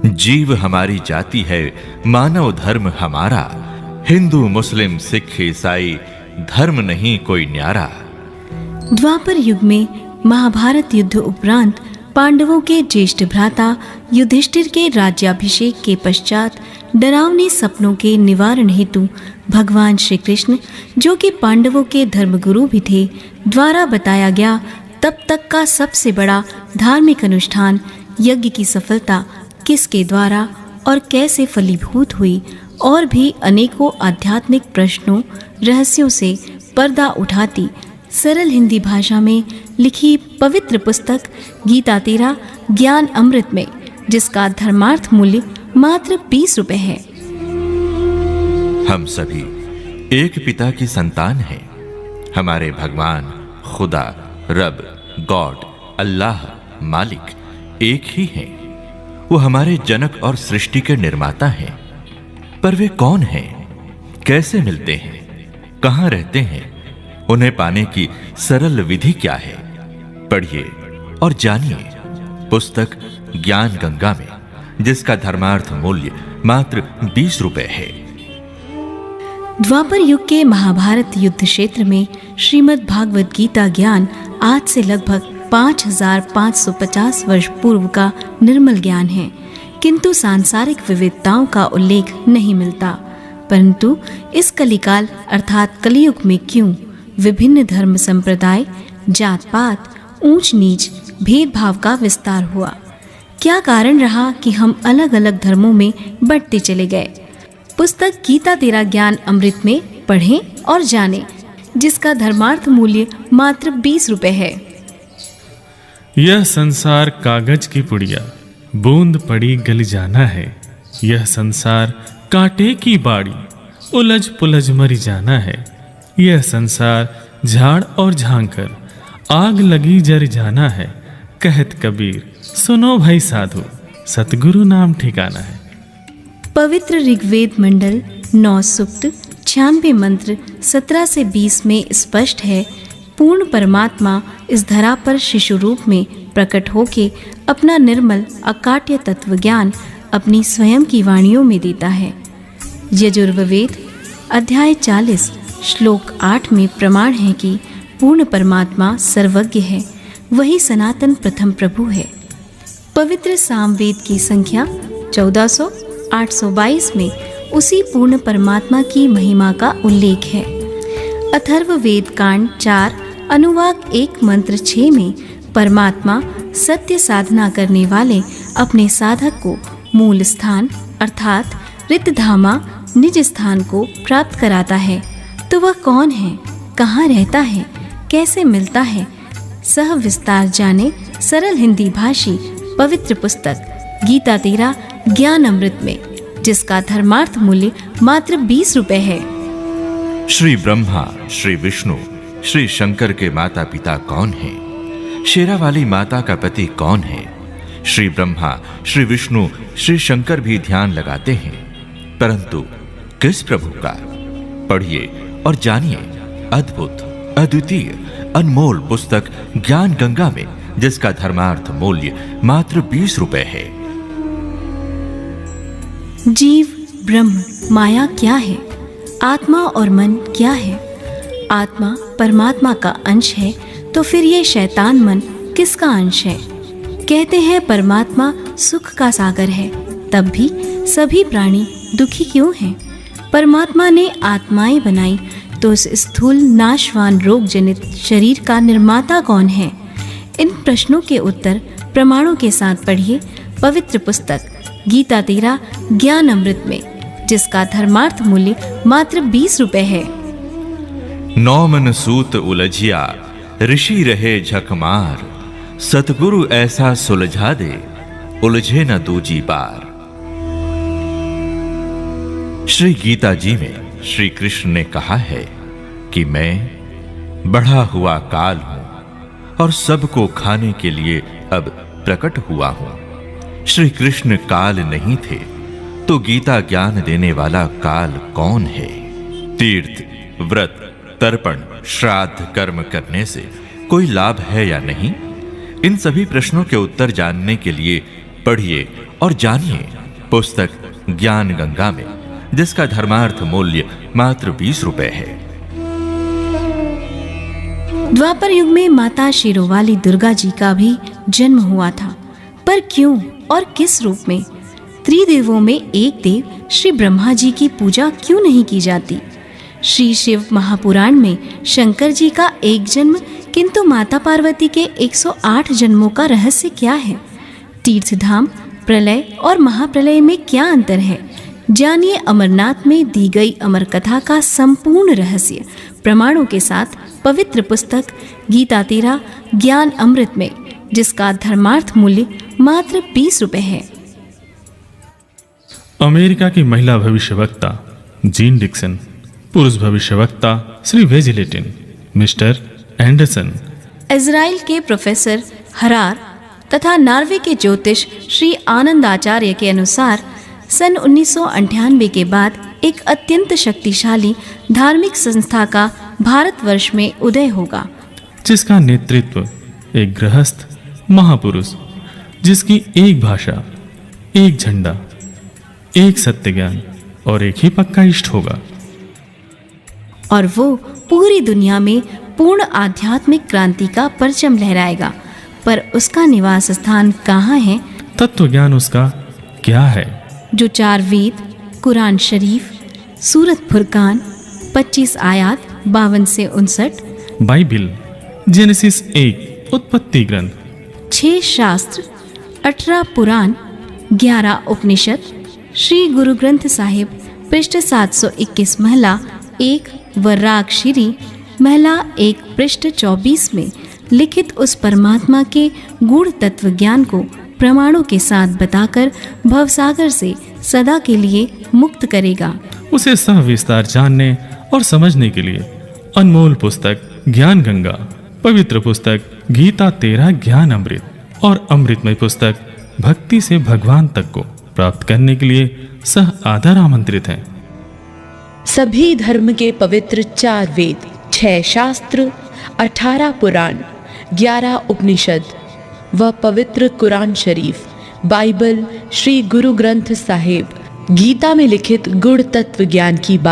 जीव हमारी जाति है, मानव धर्म हमारा। हिंदू मुस्लिम सिख ईसाई धर्म नहीं कोई न्यारा। द्वापर युग में महाभारत युद्ध उपरांत पांडवों के ज्येष्ठ भ्राता युधिष्ठिर के राज्याभिषेक के पश्चात डरावने सपनों के निवारण हेतु भगवान श्री कृष्ण, जो कि पांडवों के धर्मगुरु भी थे, द्वारा बताया गया तब तक का सबसे बड़ा धार्मिक अनुष्ठान यज्ञ की सफलता किसके द्वारा और कैसे फलीभूत हुई, और भी अनेकों आध्यात्मिक प्रश्नों रहस्यों से पर्दा उठाती सरल हिंदी भाषा में लिखी पवित्र पुस्तक गीता तेरा ज्ञान अमृत में, जिसका धर्मार्थ मूल्य मात्र 20 रुपए है। हम सभी एक पिता की संतान हैं। हमारे भगवान, खुदा, रब, गॉड, अल्लाह, मालिक एक ही हैं। वो हमारे जनक और सृष्टि के निर्माता हैं। पर वे कौन हैं? कैसे मिलते हैं? कहां रहते हैं? उन्हें पाने की सरल विधि क्या है? पढ़िए और जानिए पुस्तक ज्ञान गंगा में, जिसका धर्मार्थ मूल्य मात्र 20 रुपए है। द्वापर युग के महाभारत युद्ध क्षेत्र में श्रीमद् भागवत गीता ज्ञान आज से लगभग 5550 वर्ष पूर्व का निर्मल ज्ञान है, किंतु सांसारिक विविधताओं का उल्लेख नहीं मिलता। परंतु इस कलिकाल अर्थात कलियुग में क्यों विभिन्न धर्म संप्रदाय, जात पात, ऊंच नीच, भेदभाव का विस्तार हुआ? क्या कारण रहा कि हम अलग अलग धर्मों में बढ़ते चले गए? पुस्तक गीता तेरा ज्ञान अमृत में पढ़ें और जानें, जिसका धर्मार्थ मूल्य मात्र 20 रुपए है। यह संसार कागज की पुड़िया, बूंद पड़ी गल जाना है। यह संसार कांटे की बाड़ी, उलझ पुलझ मरी जाना है। यह संसार झाड़ और झांकर, आग लगी जर जाना है। कहत कबीर सुनो भाई साधु, सतगुरु नाम ठिकाना है। पवित्र ऋग्वेद मंडल 9 सूक्त 96 मंत्र 17 से 20 में स्पष्ट है, पूर्ण परमात्मा इस धरा पर शिशु रूप में प्रकट होके अपना निर्मल अकाट्य तत्व ज्ञान अपनी स्वयं की वाणियों में देता है। यजुर्वेद अध्याय 40 श्लोक 8 में प्रमाण है कि पूर्ण परमात्मा सर्वज्ञ है, वही सनातन प्रथम प्रभु है। पवित्र सामवेद की संख्या 1422 में उसी पूर्ण परमात्मा की महिमा का उल्लेख है। अथर्ववेद कांड 4 अनुवाक 1 मंत्र 6 में परमात्मा सत्य साधना करने वाले अपने साधक को मूल स्थान अर्थात रितधामा निज स्थान को प्राप्त कराता है। तो वह कौन है, कहाँ रहता है, कैसे मिलता है? सह विस्तार जाने सरल हिंदी भाषी पवित्र पुस्तक गीता तेरा ज्ञान अमृत में, जिसका धर्मार्थ मूल्य मात्र 20 रुपए है। श्री ब्रह्मा, श्री विष्णु, श्री शंकर के माता पिता कौन हैं? शेरा वाली माता का पति कौन है? श्री ब्रह्मा, श्री विष्णु, श्री शंकर भी ध्यान लगाते हैं, परंतु किस प्रभु का? पढ़िए और जानिए अद्भुत, अद्वितीय, अनमोल पुस्तक ज्ञान गंगा में, जिसका धर्मार्थ मूल्य मात्र 20 रुपए है। जीव, ब्रह्म, माया क्या है? आत्मा और मन क्या है? आत्मा परमात्मा का अंश है, तो फिर ये शैतान मन किसका अंश है? कहते हैं परमात्मा सुख का सागर है, तब भी सभी प्राणी दुखी क्यों हैं? परमात्मा ने आत्माएं बनाई, तो इस स्थूल नाशवान रोग जनित शरीर का निर्माता कौन है? इन प्रश्नों के उत्तर प्रमाणों के साथ पढ़िए पवित्र पुस्तक गीता तेरा ज्ञान अमृत में, जिसका धर्मार्थ मूल्य मात्र 20 रुपए है। नौ मन सूत उलझिया, ऋषि रहे झकमार। सतगुरु ऐसा सुलझा दे, उलझे न दूजी बार। श्री गीता जी में श्री कृष्ण ने कहा है कि मैं बढ़ा हुआ काल हूं और सबको खाने के लिए अब प्रकट हुआ हूं। श्री कृष्ण काल नहीं थे, तो गीता ज्ञान देने वाला काल कौन है? तीर्थ, व्रत, तर्पण, श्राद्ध कर्म करने से कोई लाभ है या नहीं? इन सभी प्रश्नों के उत्तर जानने के लिए पढ़िए और जानिए पुस्तक ज्ञान गंगा में, जिसका धर्मार्थ मूल्य मात्र 20 रुपए है। द्वापर युग में माता शेरोवाली दुर्गा जी का भी जन्म हुआ था, पर क्यों और किस रूप में? त्रिदेवों में एक देव श्री ब्रह्मा जी की पूजा क्यों नहीं की जाती? श्री शिव महापुराण में शंकर जी का एक जन्म, किंतु माता पार्वती के 108 जन्मों का रहस्य क्या है? तीर्थधाम, प्रलय और महाप्रलय में क्या अंतर है? जानिए अमरनाथ में दी गई अमर कथा का संपूर्ण रहस्य प्रमाणों के साथ पवित्र पुस्तक गीता तेरा ज्ञान अमृत में, जिसका धर्मार्थ मूल्य मात्र 20 रुपए है। अमेरिका की महिला भविष्यवक्ता जीन डिक्सन, पुरुष भविष्यवक्ता श्री वेजिलेटिन, मिस्टर एंडरसन, इजराइल के प्रोफेसर हरार तथा नॉर्वे के ज्योतिष श्री आनंद आचार्य के अनुसार सन 1998 के बाद एक अत्यंत शक्तिशाली धार्मिक संस्था का भारतवर्ष में उदय होगा, जिसका नेतृत्व एक गृहस्थ महापुरुष, जिसकी एक भाषा, एक झंडा, एक सत्य ज्ञान और एक ही पक्का इष्ट होगा। और वो पूरी दुनिया में पूर्ण आध्यात्मिक क्रांति का परचम लहराएगा। पर उसका निवास स्थान कहाँ है? तत्व ज्ञान उसका क्या है? जो 4 वेद, कुरान शरीफ, सूरत फुरकान, 25 आयात 52 से 59, बाइबिल, जेनेसिस 1 उत्पत्ति ग्रंथ, 6 शास्त्र, 18 पुराण, 11 उपनिषद, श्री गुरु ग्रंथ साहिब पृष्ठ 721 महिला 1 व राग श्री महिला 1 पृष्ठ 24 में लिखित उस परमात्मा के गूढ़ तत्व ज्ञान को प्रमाणों के साथ बताकर भवसागर से सदा के लिए मुक्त करेगा। उसे सविस्तार जानने और समझने के लिए अनमोल पुस्तक ज्ञान गंगा, पवित्र पुस्तक गीता तेरा ज्ञान अमृत और अमृतमय पुस्तक भक्ति से भगवान तक को प्राप्त करने के लिए सह आदर आमंत्रित हैं। सभी धर्म के पवित्र 4 वेद, 6 शास्त्र, 18 पुराण, 11 उपनिषद व पवित्र कुरान शरीफ, बाइबल, श्री गुरु ग्रंथ साहिब, गीता में लिखित गुण तत्व ज्ञान की बात